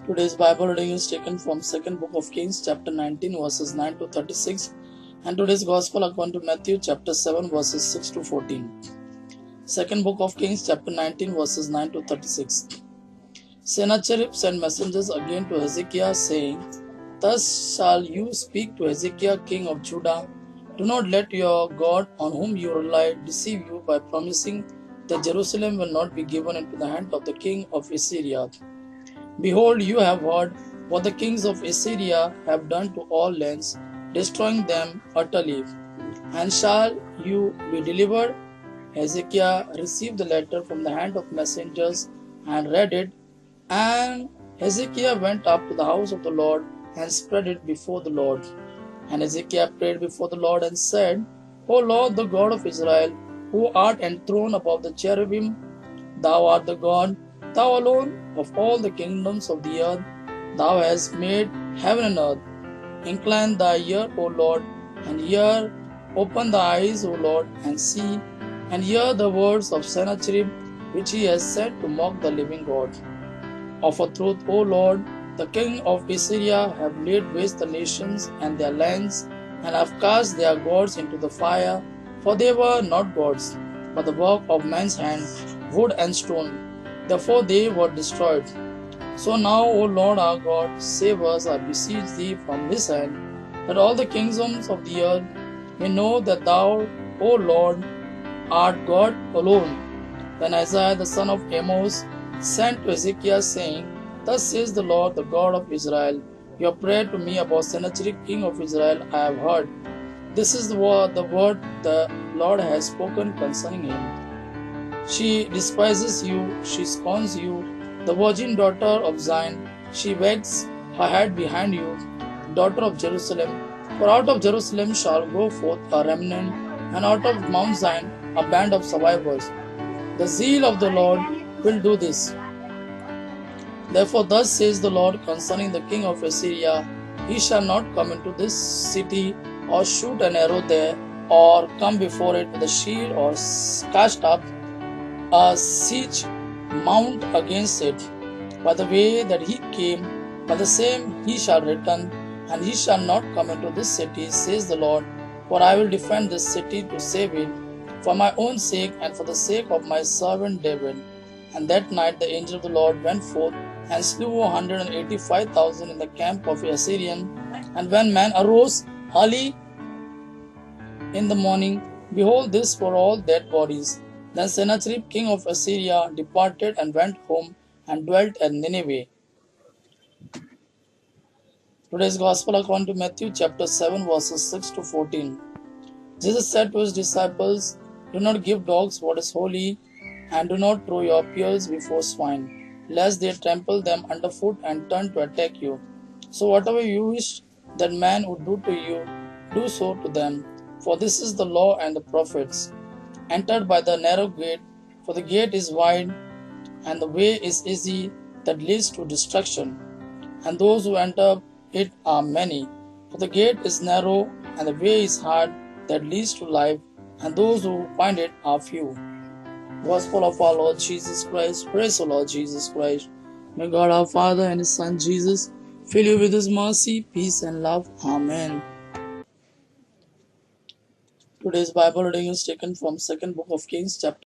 Today's Bible reading is taken from 2nd book of Kings chapter 19 verses 9 to 36 and today's Gospel according to Matthew chapter 7 verses 6 to 14. 2nd book of Kings chapter 19 verses 9 to 36. Sennacherib sent messengers again to Hezekiah saying, "Thus shall you speak to Hezekiah king of Judah. Do not let your God on whom you rely deceive you by promising that Jerusalem will not be given into the hand of the king of Assyria. Behold, you have heard what the kings of Assyria have done to all lands, destroying them utterly. And shall you be delivered?" Hezekiah received the letter from the hand of messengers and read it. And Hezekiah went up to the house of the Lord and spread it before the Lord. And Hezekiah prayed before the Lord and said, "O Lord, the God of Israel, who art enthroned above the cherubim, thou art the God, thou alone of all the kingdoms of the earth. Thou hast made heaven and earth. Incline thy ear, O Lord, and hear. Open thy eyes, O Lord, and see, and hear the words of Sennacherib, which he has sent to mock the living God. Of a truth, O Lord, the king of Assyria have laid waste the nations and their lands, and have cast their gods into the fire, for they were not gods, but the work of man's hand, wood and stone. Therefore they were destroyed. So now, O Lord our God, save us, I beseech thee, from this hand, that all the kingdoms of the earth may know that thou, O Lord, art God alone." Then Isaiah the son of Amos sent to Hezekiah, saying, "Thus says the Lord, the God of Israel, your prayer to me about Sennacherib king of Israel I have heard. This is the word the Lord has spoken concerning him. She despises you, she scorns you, the virgin daughter of Zion. She wags her head behind you, daughter of Jerusalem. For out of Jerusalem shall go forth a remnant, and out of Mount Zion a band of survivors. The zeal of the Lord will do this. Therefore thus says the Lord concerning the king of Assyria, he shall not come into this city, or shoot an arrow there, or come before it with a shield, or cast up a siege mount against it. By the way that he came, by the same he shall return, and he shall not come into this city, says the Lord. For I will defend this city to save it, for my own sake and for the sake of my servant David." And that night the angel of the Lord went forth and slew 185,000 in the camp of the Assyrian. And when man arose early in the morning, behold, these were all dead bodies. Then Sennacherib king of Assyria departed and went home and dwelt at Nineveh. Today's Gospel according to Matthew chapter 7 verses 6 to 14. Jesus said to his disciples, "Do not give dogs what is holy, and do not throw your pearls before swine, lest they trample them underfoot and turn to attack you. So whatever you wish that man would do to you, do so to them. For this is the law and the prophets. Enter by the narrow gate, for the gate is wide, and the way is easy that leads to destruction, and those who enter it are many. For the gate is narrow, and the way is hard that leads to life, and those who find it are few." Gospel of our Lord Jesus Christ. Praise the Lord Jesus Christ. May God our Father and His Son Jesus fill you with His mercy, peace and love. Amen. Today's Bible reading is taken from 2nd book of Kings chapter